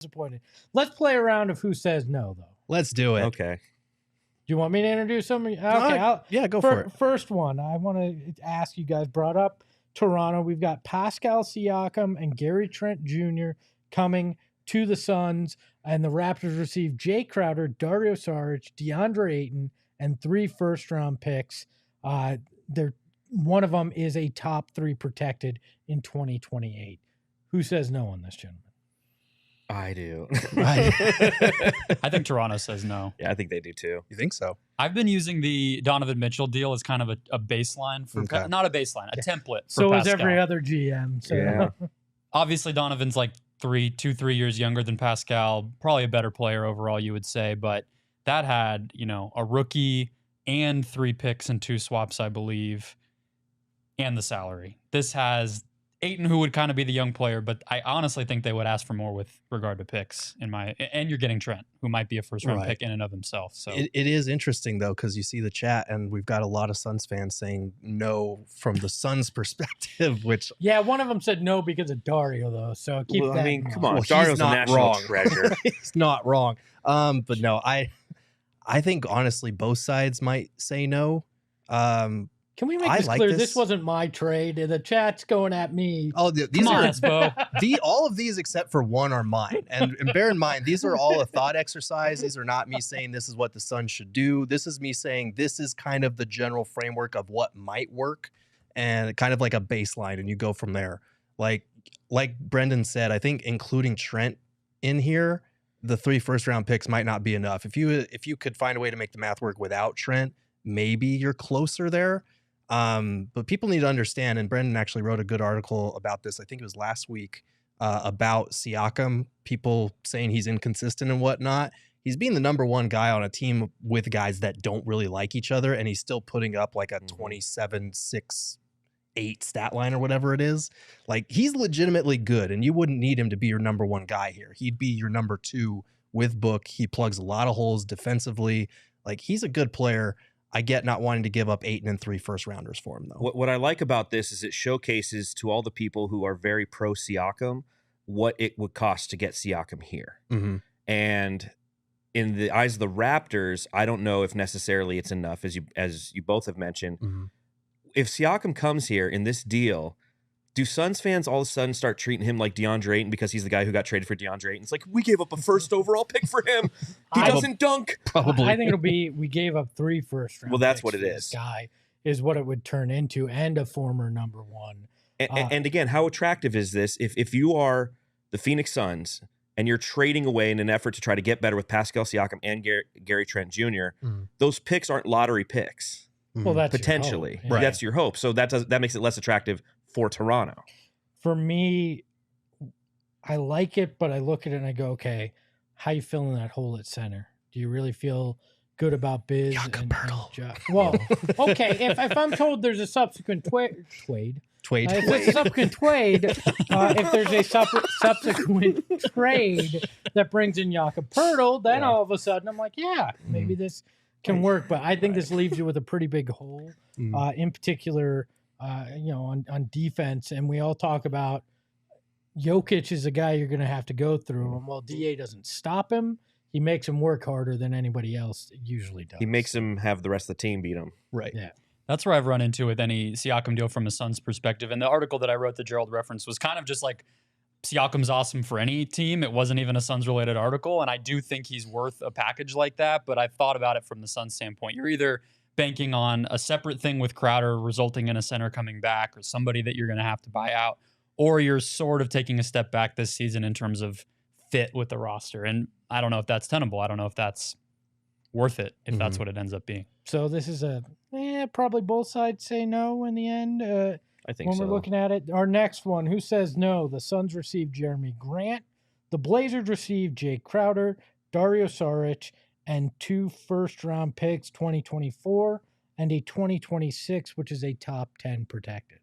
disappointed. Let's play a round of who says no, though. Let's do it. Okay. Do you want me to introduce somebody? Okay, Yeah, go for it. First one, I want to ask you guys, brought up Toronto. We've got Pascal Siakam and Gary Trent Jr. coming to the Suns, and the Raptors receive Jay Crowder, Dario Saric, DeAndre Ayton, and 3 first-round picks. One of them is a top 3 protected in 2028. Who says no on this, gentlemen? I do. I think Toronto says no. Yeah, I think they do too. You think so? I've been using the Donovan Mitchell deal as kind of a baseline for not a baseline, a template. So for is every other GM. So. Yeah. Obviously, Donovan's like 3 years younger than Pascal. Probably a better player overall, you would say. But that had, a rookie and 3 picks and 2 swaps, I believe, and the salary. This has Ayton, who would kind of be the young player, but I honestly think they would ask for more with regard to picks. And you're getting Trent, who might be a first-round pick in and of himself. So it is interesting, though, because you see the chat, and we've got a lot of Suns fans saying no from the Suns' perspective, which... Yeah, one of them said no because of Dario, though, so keep that in mind. Come on. Dario's a national treasure. He's not wrong. But no, I think, honestly, both sides might say no. Can we make this clear? This wasn't my trade. The chat's going at me. Oh, these are all of these except for one are mine. And bear in mind, these are all a thought exercise. These are not me saying this is what the Suns should do. This is me saying this is kind of the general framework of what might work, and kind of like a baseline, and you go from there. Like Brendan said, I think including Trent in here, the 3 first-round picks might not be enough. If you could find a way to make the math work without Trent, maybe you're closer there. But people need to understand, and Brendan actually wrote a good article about this, I think it was last week, about Siakam, people saying he's inconsistent and whatnot. He's being the number 1 guy on a team with guys that don't really like each other, and he's still putting up like a 27, 6, 8 stat line or whatever it is. Like, he's legitimately good, and you wouldn't need him to be your number 1 guy here. He'd be your number 2 with Book. He plugs a lot of holes defensively. Like, he's a good player. I get not wanting to give up 8 and 3 first rounders for him, though. What I like about this is it showcases to all the people who are very pro Siakam what it would cost to get Siakam here. Mm-hmm. And in the eyes of the Raptors, I don't know if necessarily it's enough, as you both have mentioned. Mm-hmm. If Siakam comes here in this deal, do Suns fans all of a sudden start treating him like DeAndre Ayton because he's the guy who got traded for DeAndre Ayton? It's like, we gave up a first overall pick for him. He doesn't dunk. Probably. I think it'll be, we gave up 3 first round. Well, that's picks what it for is. This guy is what it would turn into, and a former number 1. And again, how attractive is this? If you are the Phoenix Suns and you're trading away in an effort to try to get better with Pascal Siakam and Gary Trent Jr., those picks aren't lottery picks. Well, that's potentially. your hope. Yeah. That's your hope. So that makes it less attractive for Toronto. For me, I like it, but I look at it and I go, okay, how you filling that hole at center? Do you really feel good about Biz? Well, okay, if I'm told there's a subsequent trade, if there's a subsequent trade, if there's a subsequent trade that brings in Jakob Poeltl, then all of a sudden I'm like, yeah, maybe this can work. But I think this leaves you with a pretty big hole, in particular, on defense. And we all talk about Jokic is a guy you're going to have to go through. And while DA doesn't stop him, he makes him work harder than anybody else usually does. He makes him have the rest of the team beat him. Right. Yeah. That's where I've run into with any Siakam deal from a Suns perspective. And the article that I wrote that Gerald referenced was kind of just like, Siakam's awesome for any team. It wasn't even a Suns-related article, and I do think he's worth a package like that, but I've thought about it from the Suns standpoint. You're either banking on a separate thing with Crowder resulting in a center coming back or somebody that you're going to have to buy out, or you're sort of taking a step back this season in terms of fit with the roster. And I don't know if that's tenable. I don't know if that's worth it, if that's what it ends up being. So this is probably both sides say no in the end. I think when we're looking at it. Our next one, who says no? The Suns receive Jeramie Grant. The Blazers receive Jay Crowder, Dario Saric, and 2 first-round picks, 2024, and a 2026, which is a top 10 protected.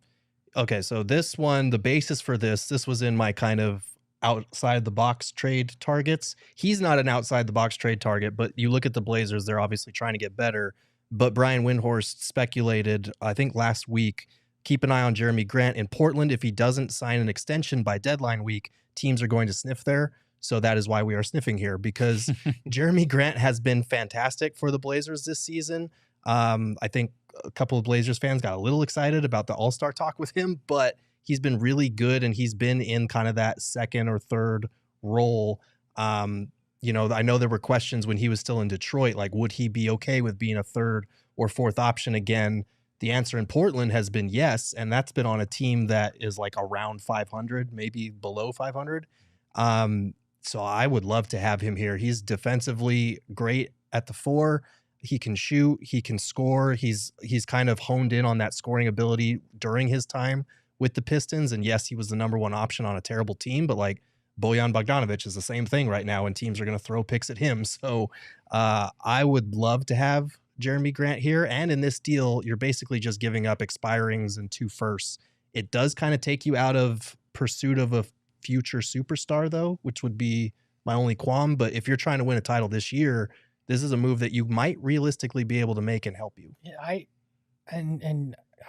Okay, so this one, the basis for this was in my kind of outside-the-box trade targets. He's not an outside-the-box trade target, but you look at the Blazers, they're obviously trying to get better. But Brian Windhorst speculated, I think last week, keep an eye on Jeramie Grant in Portland. If he doesn't sign an extension by deadline week, teams are going to sniff there. So that is why we are sniffing here, because Jeramie Grant has been fantastic for the Blazers this season. I think a couple of Blazers fans got a little excited about the All-Star talk with him, but he's been really good, and he's been in kind of that second or third role. You know, I know there were questions when he was still in Detroit, like, would he be okay with being a third or fourth option again? The answer in Portland has been yes, and that's been on a team that is like around 500, maybe below 500. So I would love to have him here. He's defensively great at the 4. He can shoot, he can score. He's kind of honed in on that scoring ability during his time with the Pistons. And yes, he was the number 1 option on a terrible team, but like Bojan Bogdanovic is the same thing right now, and teams are going to throw picks at him. So I would love to have Jeramie Grant here. And in this deal, you're basically just giving up expirings and 2 firsts. It does kind of take you out of pursuit of a future superstar, though, which would be my only qualm. But if you're trying to win a title this year, this is a move that you might realistically be able to make and help you. Yeah, I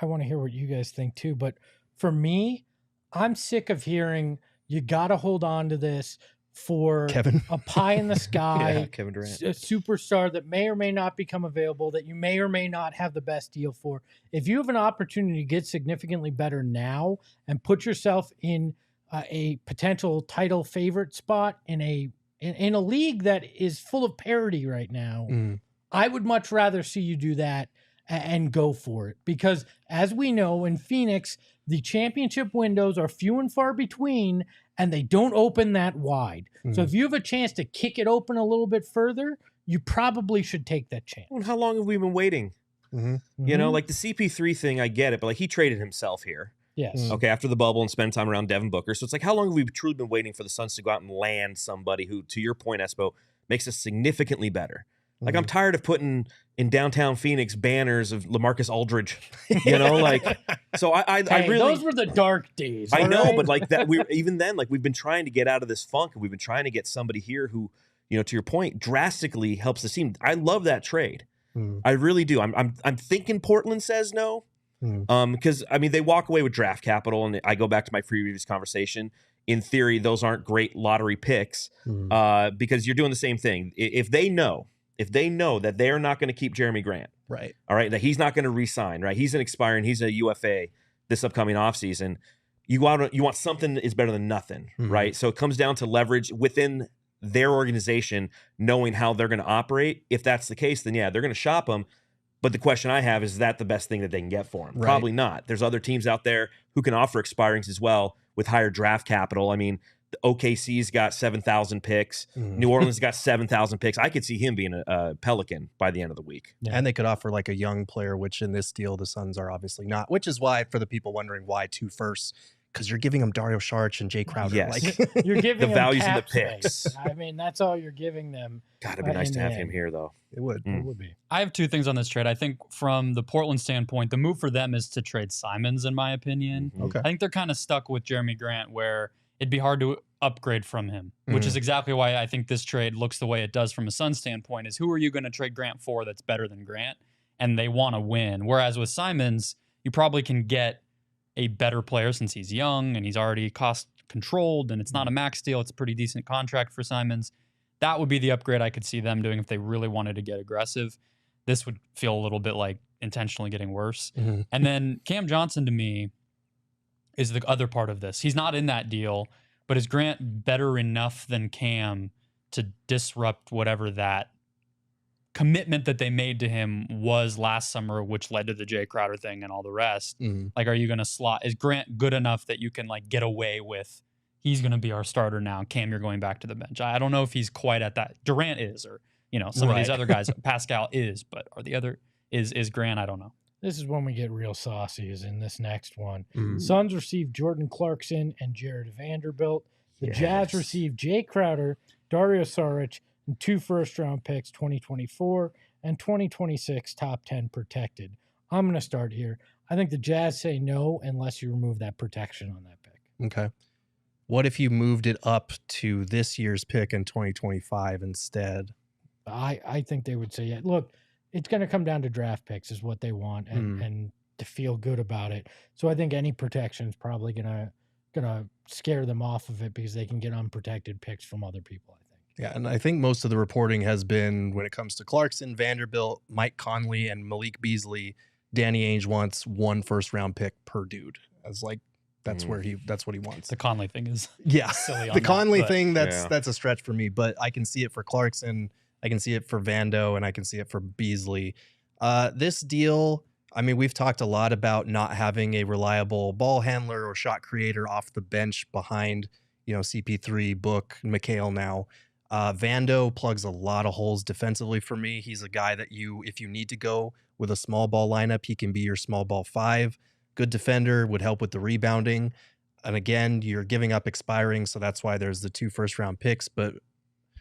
want to hear what you guys think too. But for me, I'm sick of hearing you got to hold on to this for Kevin, a pie in the sky, Yeah, Kevin Durant, a superstar that may or may not become available, that you may or may not have the best deal for. If you have an opportunity to get significantly better now and put yourself in a potential title favorite spot in a league that is full of parity right now, I would much rather see you do that and go for it. Because as we know, in Phoenix, the championship windows are few and far between, and they don't open that wide. So if you have a chance to kick it open a little bit further, you probably should take that chance. Well, how long have we been waiting? You know, like the CP3 thing, I get it, but like he traded himself here. Yes. Okay, after the bubble and spend time around Devin Booker. So it's like, how long have we truly been waiting for the Suns to go out and land somebody who, to your point, Espo, makes us significantly better? Like, I'm tired of putting in downtown Phoenix banners of LaMarcus Aldridge, you know, like, so I really, those were the dark days. I know, right? but like that, even then, like, we've been trying to get out of this funk, and we've been trying to get somebody here who, you know, to your point, drastically helps the team. I love that trade. I really do. I'm thinking Portland says no. Because I mean, they walk away with draft capital, and I go back to my previous conversation. In theory, those aren't great lottery picks, because you're doing the same thing. If they know that they're not going to keep Jeramie Grant, right? All right, that he's not going to re-sign, right? He's an expiring, he's a UFA this upcoming offseason. You want something that is better than nothing, right? So it comes down to leverage within their organization, knowing how they're going to operate. If that's the case, then yeah, they're going to shop him. But the question I have is that the best thing that they can get for him? Right. Probably not. There's other teams out there who can offer expirings as well with higher draft capital. I mean, the OKC's got 7,000 picks. New Orleans got 7,000 picks. I could see him being a Pelican by the end of the week. Yeah. And they could offer like a young player, which in this deal, the Suns are obviously not, which is why, for the people wondering why 2 firsts, because you're giving them Dario Saric and Jay Crowder. Yes. Like, you're giving the them values in the cap picks. space. I mean, that's all you're giving them. God, it'd be nice to have him here, though. It would. It would be. I have 2 things on this trade. I think from the Portland standpoint, the move for them is to trade Simons, in my opinion. Okay. I think they're kind of stuck with Jeramie Grant, where it'd be hard to upgrade from him, which is exactly why I think this trade looks the way it does from a Suns standpoint, is who are you going to trade Grant for that's better than Grant? And they want to win. Whereas with Simons, you probably can get a better player since he's young and he's already cost controlled, and it's not a max deal. It's a pretty decent contract for Simons. That would be the upgrade I could see them doing if they really wanted to get aggressive. This would feel a little bit like intentionally getting worse. And then Cam Johnson, to me, is the other part of this. He's not in that deal, but is Grant better enough than Cam to disrupt whatever that commitment that they made to him was last summer, which led to the Jay Crowder thing and all the rest? Like, are you going to slot? Is Grant good enough that you can like get away with? He's going to be our starter now. Cam, you're going back to the bench. I don't know if he's quite at that. Durant is, or you know, some of these other guys. Pascal is, but are the other is Grant? I don't know. This is when we get real saucy, is in this next one. Suns received Jordan Clarkson and Jared Vanderbilt. The Jazz received Jay Crowder, Dario Saric, and 2 first-round picks, 2024 and 2026 top 10 protected. I'm going to start here. I think the Jazz say no unless you remove that protection on that pick. Okay. What if you moved it up to this year's pick in 2025 instead? I think they would say, yeah, look, it's going to come down to draft picks is what they want, and to feel good about it. So I think any protection is probably going to gonna scare them off of it because they can get unprotected picks from other people, I think. Yeah, and I think most of the reporting has been when it comes to Clarkson, Vanderbilt, Mike Conley, and Malik Beasley, Danny Ainge wants 1 first-round pick per dude. As like that's what he wants. The Conley thing is silly. The Conley thing, that's a stretch for me, but I can see it for Clarkson, I can see it for Vando, and I can see it for Beasley. This deal, I mean, we've talked a lot about not having a reliable ball handler or shot creator off the bench behind, CP3, Book, McHale now. Vando plugs a lot of holes defensively for me. He's a guy that if you need to go with a small ball lineup, he can be your small ball 5. Good defender, would help with the rebounding. And again, you're giving up expiring, so that's why there's the 2 first-round picks. But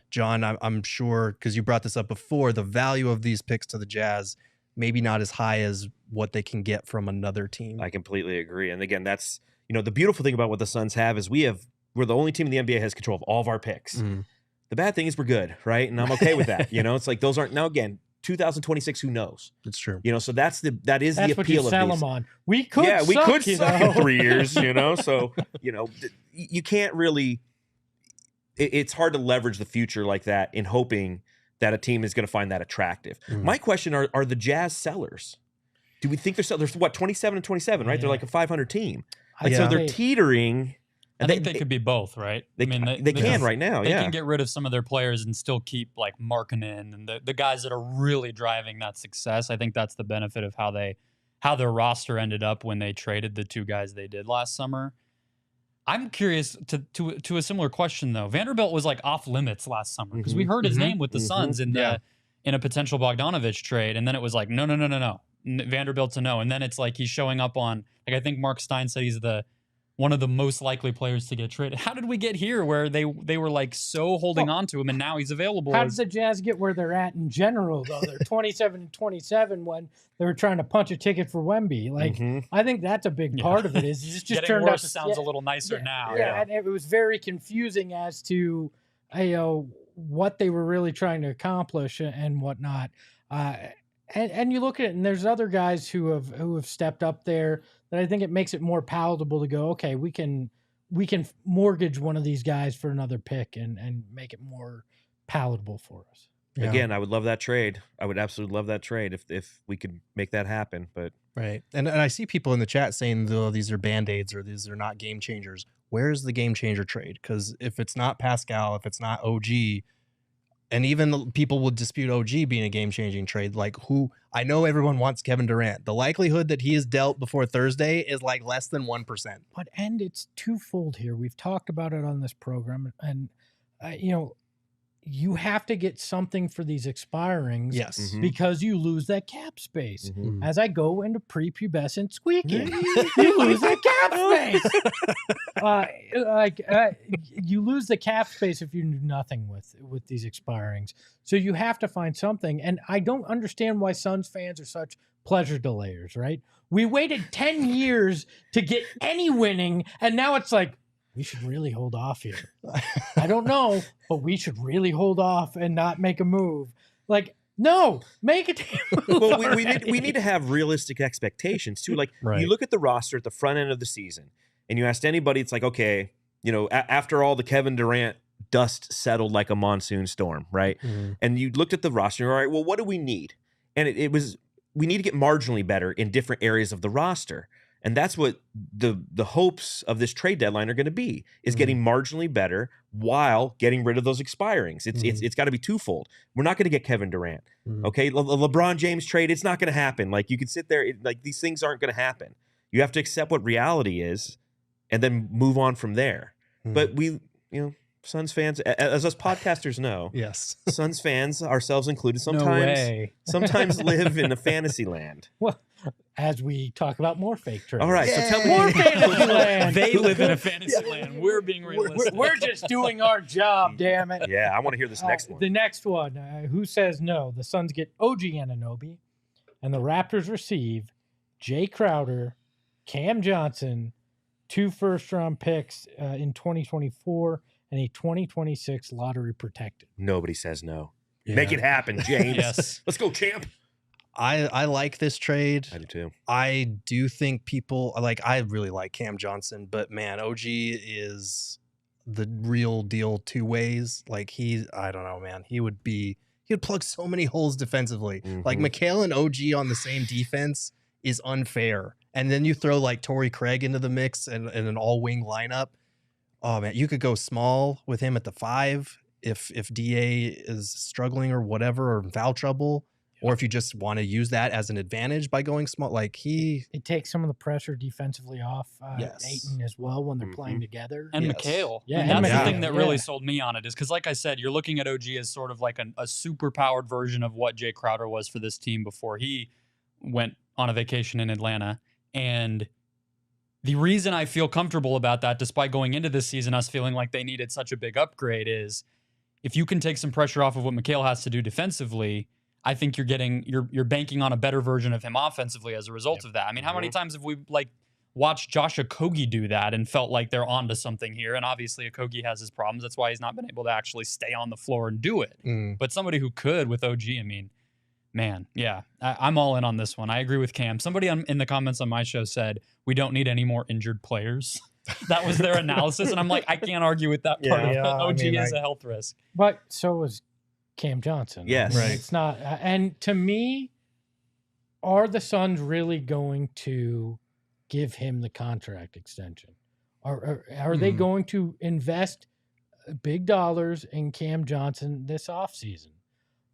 John, I'm sure, because you brought this up before, the value of these picks to the Jazz maybe not as high as what they can get from another team. I completely agree. And again, that's, the beautiful thing about what the Suns have is we're the only team in the NBA has control of all of our picks. The bad thing is we're good, right? And I'm okay with that. It's like those aren't, now again, 2026, who knows? It's true. So that's the appeal of these. That's what you sell them on. We could suck in 3 years, So, you can't really, it's hard to leverage the future like that in hoping that a team is going to find that attractive. My question are the Jazz sellers? Do we think they're sellers? They're 27 and 27, right? Yeah. They're like a 500 team. Yeah. So they're teetering. I think they could be both, right? They can right now, They can get rid of some of their players and still keep like Markkanen and the guys that are really driving that success. I think that's the benefit of how their roster ended up when they traded the 2 guys they did last summer. I'm curious to a similar question though. Vanderbilt was like off limits last summer because we heard his name with the Suns in a potential Bogdanovich trade, and then it was like no. Vanderbilt's a no, and then it's like he's showing up on, like, I think Mark Stein said he's one of the most likely players to get traded. How did we get here where they were like so holding on to him and now he's available? How did the Jazz get where they're at in general, though? They're 27 and 27 when they were trying to punch a ticket for Wemby. Like, I think that's a big part of it. Is it just getting turned worse out sounds a little nicer now. Yeah, and it was very confusing as to what they were really trying to accomplish and whatnot. And you look at it, and there's other guys who have stepped up there that I think it makes it more palatable to go, okay, we can mortgage one of these guys for another pick and make it more palatable for us. Yeah. Again, I would love that trade. I would absolutely love that trade if we could make that happen. But right, and I see people in the chat saying, "Oh, these are band-aids or these are not game changers." Where's the game changer trade? Because if it's not Pascal, if it's not OG. And even people would dispute OG being a game-changing trade. Like, I know everyone wants Kevin Durant. The likelihood that he is dealt before Thursday is like less than 1%. And it's twofold here. We've talked about it on this program, and you have to get something for these expirings, yes, because you lose that cap space. As I go into prepubescent squeaking, you lose that cap space. You lose the cap space if you do nothing with these expirings. So you have to find something. And I don't understand why Suns fans are such pleasure delayers. Right? We waited 10 years to get any winning, and now it's like, we should really hold off here. I don't know, but we should really hold off and not make a move. Like, no, make a damn move. Well, we need to have realistic expectations too. Like, you look at the roster at the front end of the season, and you asked anybody, it's like, okay, after all the Kevin Durant dust settled like a monsoon storm, right? And you looked at the roster, and you're all right, well, what do we need? And it was, we need to get marginally better in different areas of the roster. And that's what the hopes of this trade deadline are going to be, is getting marginally better while getting rid of those expirings. It's got to be twofold. We're not going to get Kevin Durant. Okay. LeBron James trade, it's not going to happen. Like, you could sit there, like, these things aren't going to happen. You have to accept what reality is and then move on from there. But we, Suns fans, as us podcasters know, yes, Suns fans, ourselves included, sometimes live in a fantasy land. Well, as we talk about more fake trades. All right, so tell me more fantasy land. They live in a fantasy land. We're being realistic. We're just doing our job, damn it. Yeah, I want to hear this next one. The next one, who says no? The Suns get OG Anunoby, and the Raptors receive Jay Crowder, Cam Johnson, 2 first-round picks in 2024, and a 2026 lottery protected. Nobody says no. Yeah. Make it happen, James. Yes. Let's go, champ. I like this trade. I do too. I do think people like. I really like Cam Johnson, but man, OG is the real deal 2 ways. Like I don't know, man. He would plug so many holes defensively. Like McHale and OG on the same defense is unfair. And then you throw like Torrey Craig into the mix and an all-wing lineup. Oh man, you could go small with him at the 5 if DA is struggling or whatever, or in foul trouble, or if you just want to use that as an advantage by going small. Like it takes some of the pressure defensively off Yes. Ayton as well when they're playing together. And Yes. McHale. Yeah, And and that's the McHale. thing that really sold me on it is because, like I said, you're looking at OG as sort of like a super powered version of what Jay Crowder was for this team before he went on a vacation in Atlanta. And the reason I feel comfortable about that, despite going into this season us feeling like they needed such a big upgrade, is if you can take some pressure off of what McHale has to do defensively, I think you're banking on a better version of him offensively as a result of that. I mean, how many times have we watched Josh Okogie do that and felt like they're onto something here? And obviously Okogie has his problems. That's why he's not been able to actually stay on the floor and do it. But somebody who could with OG, I mean, man, yeah, I'm all in on this one. I agree with Cam. Somebody in the comments on my show said, we don't need any more injured players. That was their analysis. And I'm like, I can't argue with that part of it. OG is a health risk. But so is Cam Johnson. Yes. I mean, Right. It's not. And to me, are the Suns really going to give him the contract extension? Are they going to invest big dollars in Cam Johnson this offseason?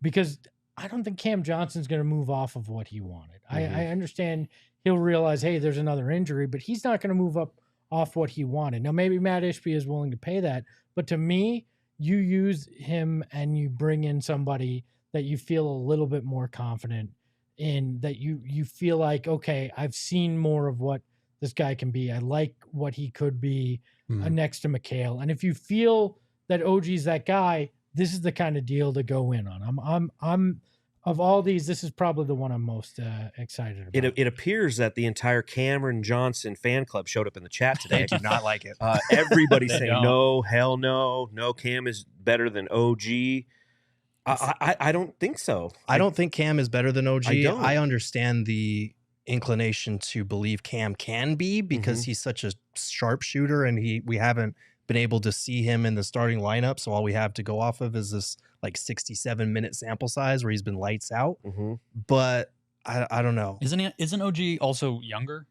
Because I don't think Cam Johnson's going to move off of what he wanted. I understand he'll realize, hey, there's another injury, but he's not going to move up off what he wanted. Now, maybe Matt Ishbia is willing to pay that, but to me, you use him and you bring in somebody that you feel a little bit more confident in, that you feel like, okay, I've seen more of what this guy can be. I like what he could be next to McHale. And if you feel that OG's that guy, this is the kind of deal to go in on. I'm of all these, this is probably the one I'm most excited about. It appears that the entire Cameron Johnson fan club showed up in the chat today. I do not like it. Everybody's They saying don't. no, hell no, Cam is better than OG. I don't think so. I don't think Cam is better than OG. I don't. I understand the inclination to believe Cam can be because he's such a sharpshooter, and we haven't been able to see him in the starting lineup. So all we have to go off of is this like 67-minute sample size where he's been lights out. But I don't know. Isn't OG also younger?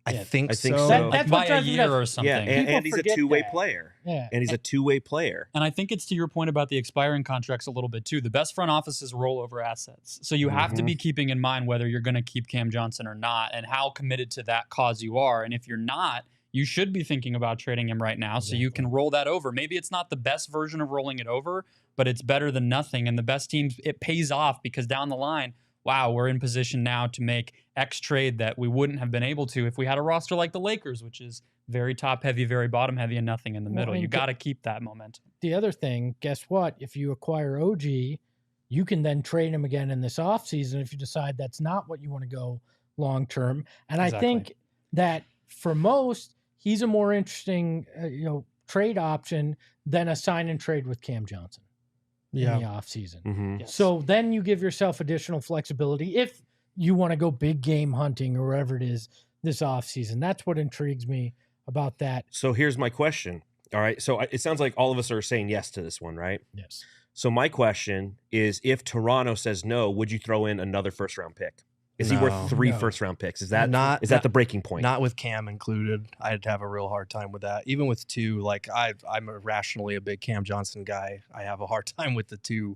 I think think so. so. Like by a year or something. Yeah, and he's a forget two-way that. player. Yeah. And he's a two-way player. And I think it's to your point about the expiring contracts a little bit too. The best front office is rollover assets. So you have to be keeping in mind whether you're going to keep Cam Johnson or not and how committed to that cause you are. And if you're not, you should be thinking about trading him right now so you can roll that over. Maybe it's not the best version of rolling it over, but it's better than nothing. And the best teams, it pays off because down the line, wow, we're in position now to make X trade that we wouldn't have been able to if we had a roster like the Lakers, which is very top heavy, very bottom heavy, and nothing in the middle. You got to keep that momentum. The other thing, guess what? If you acquire OG, you can then trade him again in this offseason if you decide that's not what you want to go long term. And Exactly. I think that for most, he's a more interesting trade option than a sign and trade with Cam Johnson in the offseason. Yes. So then you give yourself additional flexibility if you want to go big game hunting or wherever it is this offseason. That's what intrigues me about that. So here's my question. All right. So it sounds like all of us are saying yes to this one, right? Yes. So my question is, if Toronto says no, would you throw in another first-round pick? Is he worth 3 No. first-round picks? Is that Not- the breaking point? Not with Cam included. I'd have a real hard time with that. Even with 2, like I'm irrationally a big Cam Johnson guy. I have a hard time with the 2.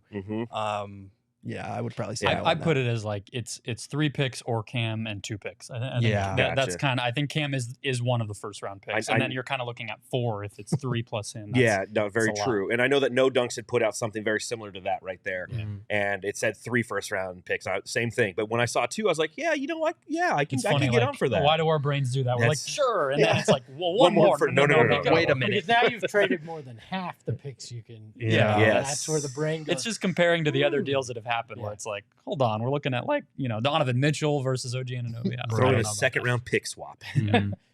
Yeah, I would probably say I put it as like it's 3 picks or Cam and 2 picks. I think Yeah. that's Gotcha. kind of. I think Cam is one of the first round picks, and then you're kind of looking at 4 if it's 3 plus him. Yeah, no, very that's a lot. true. And I know that No Dunks had put out something very similar to that right there. And it said 3 first-round picks. Same thing. But when I saw 2, I was like, yeah, you know what? Yeah, I can It's get funny, on for that. Why do our brains do that? We're like, That's- sure, and then it's like, well, one more more. for- no. Wait a minute. Because now you've traded more than half the picks you can. Yeah. Yes. That's where the brain goes. It's just comparing to the other deals that have happened, where it's like, hold on, we're looking at like Donovan Mitchell versus OG Anunoby. Throw in a second-round pick swap.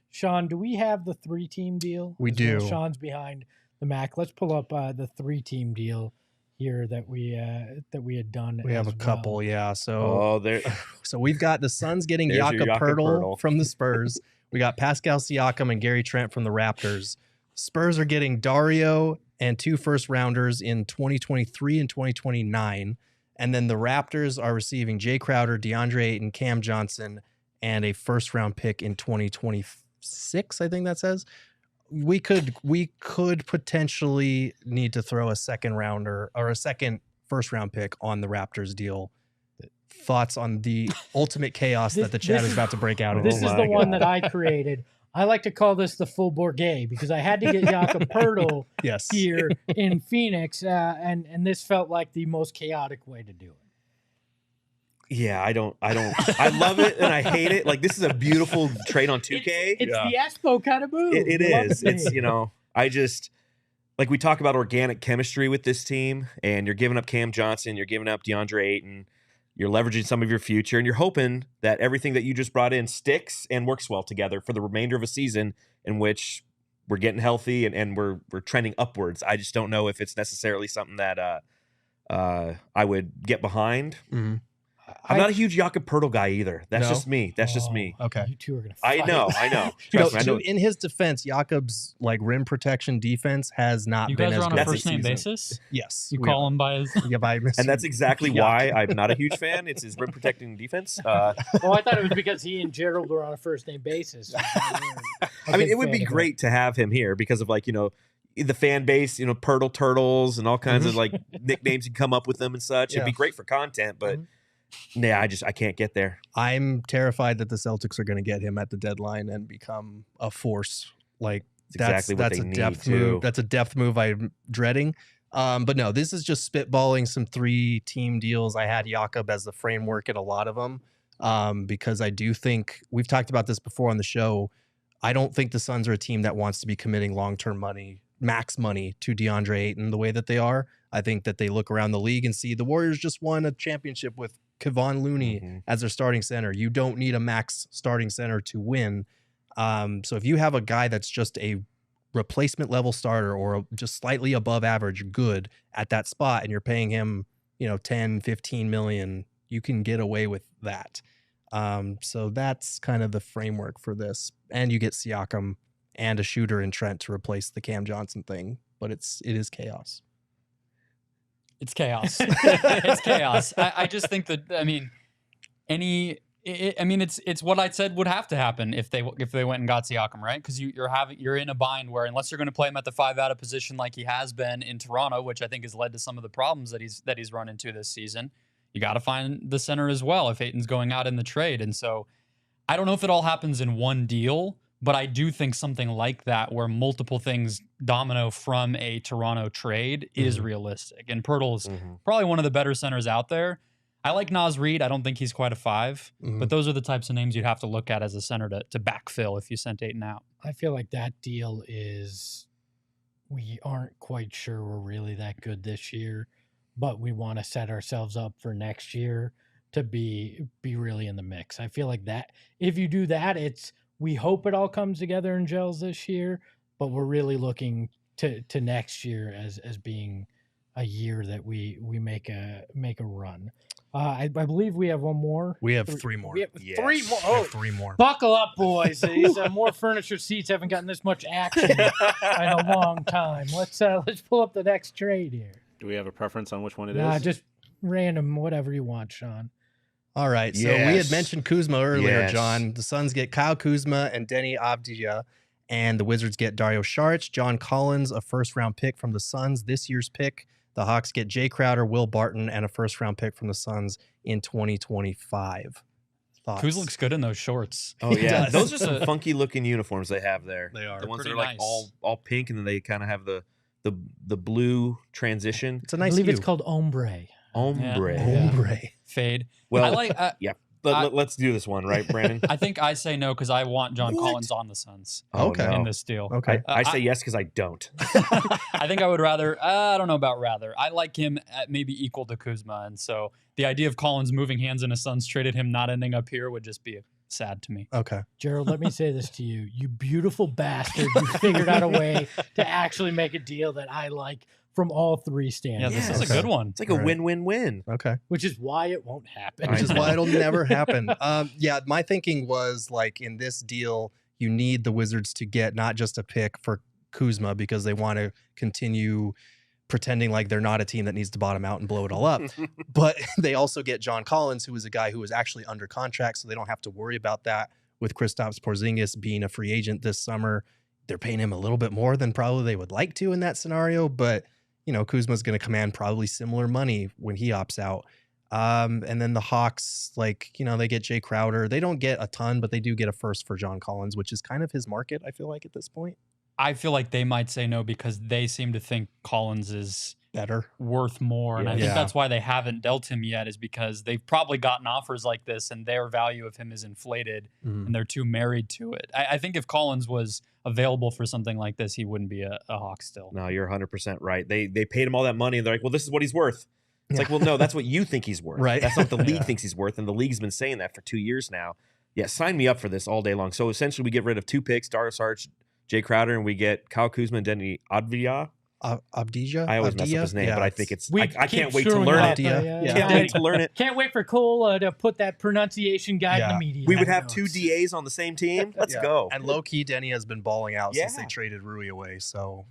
Sean, do we have the 3-team deal? We as well? do. Sean's behind the Mac. Let's pull up the 3-team deal here that we had done. We have a couple, well. yeah. So there. So we've got the Suns getting There's your Jakob Jakob Poeltl Poeltl. from the Spurs. We got Pascal Siakam and Gary Trent from the Raptors. Spurs are getting Dario and 2 first-rounders in 2023 and 2029. And then the Raptors are receiving Jay Crowder, DeAndre Ayton, Cam Johnson, and a first-round pick in 2026, I think that says. We could potentially need to throw a second rounder or a second first-round pick on the Raptors deal. Thoughts on the ultimate chaos that the chat is about to break out in? This is the one that I created. I like to call this the full Bourget because I had to get Jakob Poeltl here in Phoenix, and this felt like the most chaotic way to do it. Yeah, I love it and I hate it. Like, this is a beautiful trade on 2K. It's the Espo kind of move. It is. It's, I just, like, we talk about organic chemistry with this team, and you're giving up Cam Johnson, you're giving up DeAndre Ayton, you're leveraging some of your future, and you're hoping that everything that you just brought in sticks and works well together for the remainder of a season in which we're getting healthy and we're trending upwards. I just don't know if it's necessarily something that I would get behind. Mm-hmm. I'm not a huge Jakob Poeltl guy either. That's just me. Okay. You two are going to fight. I know. Trust me, I know. In his defense, Jakob's like rim protection defense has not You been guys as are on good a this first name season. basis? Yes. You call him by his... And that's exactly why I'm not a huge fan. It's his rim protecting defense. I thought it was because he and Gerald were on a first name basis. I mean, it would be great to have him here because of, like, the fan base, Poeltl Turtles and all kinds of, like, nicknames you come up with them and such. It'd be great for content, but I can't get there. I'm terrified that the Celtics are going to get him at the deadline and become a force. Like, that's a depth move. That's a depth move I'm dreading. But no, this is just spitballing some 3-team deals. I had Jakob as the framework in a lot of them because I do think we've talked about this before on the show. I don't think the Suns are a team that wants to be committing long-term money, max money to DeAndre Ayton the way that they are. I think that they look around the league and see the Warriors just won a championship with Kevon Looney as their starting center. You don't need a max starting center to win. So if you have a guy that's just a replacement level starter or just slightly above average good at that spot and you're paying him, 10, 15 million, you can get away with that. So that's kind of the framework for this. And you get Siakam and a shooter in Trent to replace the Cam Johnson thing, but it is chaos. It's chaos. It's chaos. I just think that, it's what I said would have to happen if they went and got Siakam, right? Because you're in a bind where unless you're going to play him at the 5 out of position like he has been in Toronto, which I think has led to some of the problems that he's run into this season, you got to find the center as well if Ayton's going out in the trade. And so I don't know if it all happens in one deal, but I do think something like that where multiple things domino from a Toronto trade is realistic. And Poeltl is probably one of the better centers out there. I like Naz Reid. I don't think he's quite a 5, but those are the types of names you'd have to look at as a center to backfill if you sent Ayton out. I feel like that deal is we aren't quite sure we're really that good this year, but we want to set ourselves up for next year to be really in the mix. I feel like that if you do that, we hope it all comes together and gels this year, but we're really looking to next year as being a year that we make a run. I believe we have one more. We have 3 more. We have 3 more. Oh, 3 more. Buckle up, boys. These more furniture seats haven't gotten this much action in a long time. Let's pull up the next trade here. Do we have a preference on which one it is? Just random, whatever you want, Sean. All right, so we had mentioned Kuzma earlier, John. The Suns get Kyle Kuzma and Denny Avdija, and the Wizards get Dario Saric, John Collins, a first-round pick from the Suns, this year's pick. The Hawks get Jay Crowder, Will Barton, and a first-round pick from the Suns in 2025. Thoughts? Kuz looks good in those shorts. Oh, yeah. Those are some funky-looking uniforms they have there. They are. The ones that pretty are like nice. all pink, and then they kind of have the blue transition. It's a nice I believe hue. it's called ombre. Ombre. Yeah. Ombre. Fade. Well, I like. let's do this one, right, Brandon? I think I say no because I want John Collins on the Suns Okay. in this deal. Okay. I say yes because I don't. I think I would rather. I don't know about rather. I like him at maybe equal to Kuzma, and so the idea of Collins moving hands in a Suns traded him not ending up here would just be sad to me. Okay. Gerald, let me say this to you. You beautiful bastard. You figured out a way to actually make a deal that I like from all three stands. Yeah, this is a good one. It's like a win-win-win. Okay. Which is why it won't happen. Which is why it'll never happen. Yeah, my thinking was like in this deal, you need the Wizards to get not just a pick for Kuzma because they want to continue pretending like they're not a team that needs to bottom out and blow it all up. But they also get John Collins, who is a guy who was actually under contract, so they don't have to worry about that with Kristaps Porzingis being a free agent this summer. They're paying him a little bit more than probably they would like to in that scenario, but you know, Kuzma's going to command probably similar money when he opts out. And then the Hawks, like, you know, they get Jay Crowder. They don't get a ton, but they do get a first for John Collins, which is kind of his market, I feel like, at this point. I feel like they might say no because they seem to think Collins is better, worth more. And I think that's why they haven't dealt him yet, is because they've probably gotten offers like this and their value of him is inflated and they're too married to it. I think if Collins was available for something like this, he wouldn't be a Hawk still. No, you're 100% right. They paid him all that money and they're like, well, this is what he's worth. It's like, well, no, that's what you think he's worth. Right. That's not what the league thinks he's worth. And the league's been saying that for 2 years now. Yeah, sign me up for this all day long. So essentially we get rid of 2 picks, Dario Saric, Jay Crowder, and we get Kyle Kuzma and Denny Avdija. Abdija? I always mess up his name, but I think it's... I can't wait to screwing learn up, it. Can't wait to learn it. Can't wait for Cole to put that pronunciation guide in the media. We would have 2 DAs on the same team. Let's go. And low-key, Denny has been balling out since they traded Rui away, so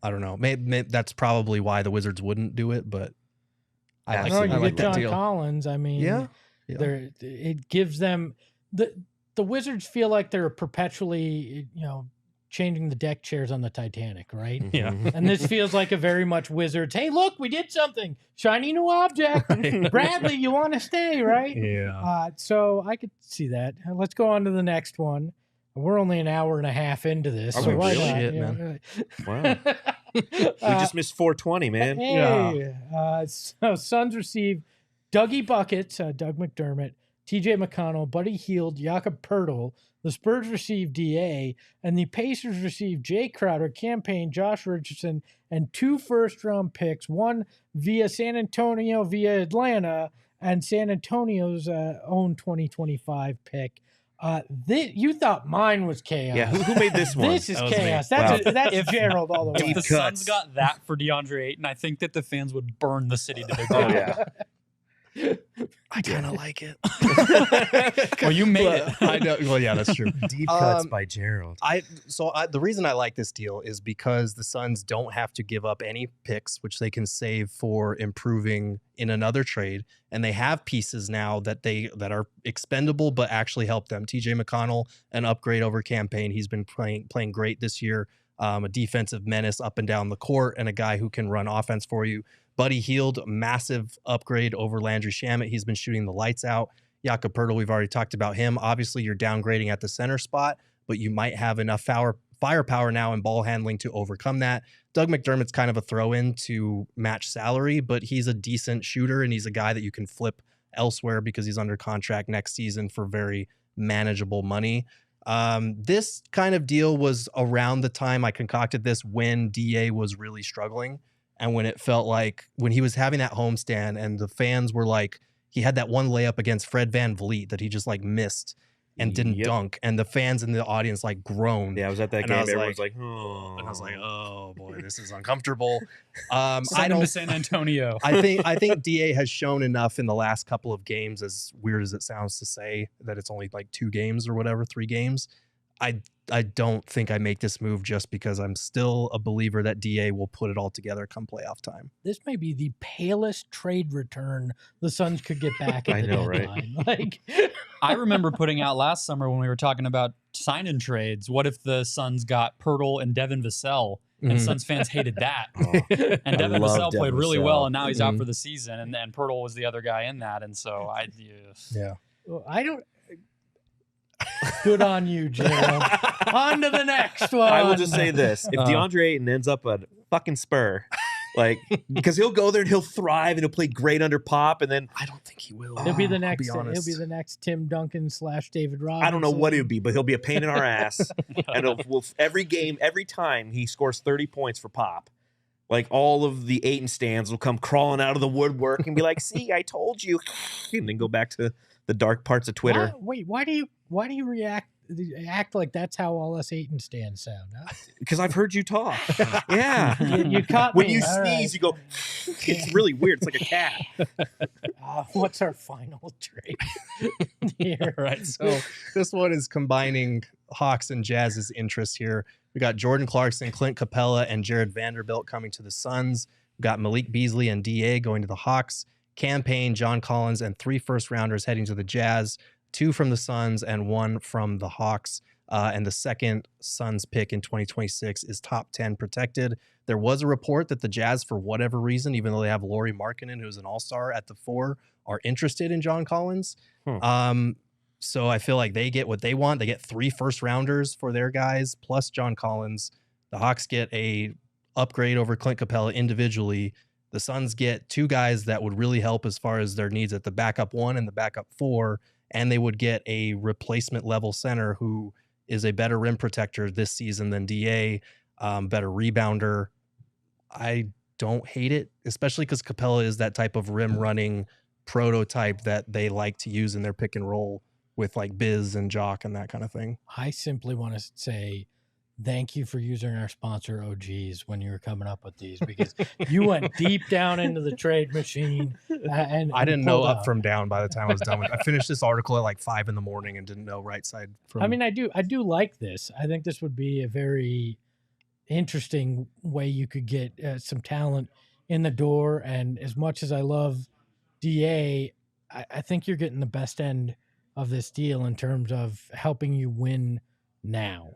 I don't know. Maybe that's probably why the Wizards wouldn't do it, but I like you like get that John deal. Collins. I mean, it gives them... The Wizards feel like they're perpetually, you know, changing the deck chairs on the Titanic, right? Yeah. And this feels like a very much Wizards. Hey, look, we did something. Shiny new object. Bradley, you want to stay, right? Yeah. So I could see that. Let's go on to the next one. We're only an hour and a half into this. Are so we why really? not? Shit, Yeah. man. Wow. We just missed 420, man. Hey, so Suns receive Dougie Buckets, Doug McDermott, TJ McConnell, Buddy Hield, Jakob Poeltl. The Spurs receive DA, and the Pacers receive Jay Crowder, Campaign, Josh Richardson, and 2 first-round picks, one via San Antonio, via Atlanta, and San Antonio's own 2025 pick. You thought mine was chaos. Yeah, who made this one? This is That was chaos. me. That's Gerald all the way. If the cuts. Suns got that for DeAndre Ayton, I think that the fans would burn the city to the Oh, ground. yeah. I kind of like it. Well, you made it. I know. Well, yeah, that's true. Deep cuts by Gerald. The reason I like this deal is because the Suns don't have to give up any picks, which they can save for improving in another trade, and they have pieces now that are expendable but actually help them. TJ McConnell, an upgrade over Campaign. He's been playing great this year. A defensive menace up and down the court, and a guy who can run offense for you. Buddy Hield, massive upgrade over Landry Shamet. He's been shooting the lights out. Jakob Poeltl, we've already talked about him. Obviously, you're downgrading at the center spot, but you might have enough firepower now and ball handling to overcome that. Doug McDermott's kind of a throw-in to match salary, but he's a decent shooter, and he's a guy that you can flip elsewhere because he's under contract next season for very manageable money. This kind of deal was around the time I concocted this when DA was really struggling. And when it felt like when he was having that homestand and the fans were like, he had that one layup against Fred VanVleet that he just like missed and didn't dunk. And the fans in the audience like groaned. Yeah, I was at that And game. I was Everyone's like- like, oh. And I was like, oh boy, this is uncomfortable. Send him to San Antonio. I think DA has shown enough in the last couple of games, as weird as it sounds to say that it's only like 2 games or whatever, 3 games. I don't think I make this move just because I'm still a believer that DA will put it all together come playoff time. This may be the palest trade return the Suns could get back at I the know, right? deadline. Like, I remember putting out last summer when we were talking about sign-in trades. What if the Suns got Poeltl and Devin Vassell? And Suns fans hated that. And Devin love Vassell played Devin really Vassell. well, and now he's out for the season. And Poeltl was the other guy in that. And so Yeah. well, I don't. Good on you, Gerald. On to the next one. I will just say this. If DeAndre Ayton ends up a fucking Spur, like, because he'll go there and he'll thrive and he'll play great under Pop, and then I don't think he will. He'll be the I'll next. be He'll honest. be the next Tim Duncan / David Robinson. I don't know what he'll be, but he'll be a pain in our ass. And every game, every time he scores 30 points for Pop, like all of the Ayton stands will come crawling out of the woodwork and be like, "See, I told you," and then go back to the dark parts of Twitter. Why do you react act like that's how all us Aiton stands sound. Huh? Because I've heard you talk. Yeah. You caught when me. you All sneeze, right. you go, it's really weird. It's like a cat. What's our final trade here? Right. So this one is combining Hawks and Jazz's interest here. We got Jordan Clarkson, Clint Capella, and Jared Vanderbilt coming to the Suns. We got Malik Beasley and DA going to the Hawks. Cam Payne, John Collins, and 3 first-rounders heading to the Jazz. 2 from the Suns and 1 from the Hawks. And the second Suns pick in 2026 is top 10 protected. There was a report that the Jazz, for whatever reason, even though they have Lauri Markkanen, who's an all-star at the 4, are interested in John Collins. So I feel like they get what they want. They get 3 first-rounders for their guys, plus John Collins. The Hawks get a upgrade over Clint Capella individually. The Suns get 2 guys that would really help as far as their needs at the backup 1 and the backup 4, and they would get a replacement level center who is a better rim protector this season than DA, better rebounder. I don't hate it, especially because Capella is that type of rim running prototype that they like to use in their pick and roll with like Biz and Jock and that kind of thing. I simply want to say thank you for using our sponsor OGs when you were coming up with these, because you went deep down into the trade machine. And I didn't know pulled up out. from down by the time I was done with it. I finished this article at like 5 a.m. and didn't know right side from. I mean, I do like this. I think this would be a very interesting way you could get some talent in the door. And as much as I love DA, I think you're getting the best end of this deal in terms of helping you win now.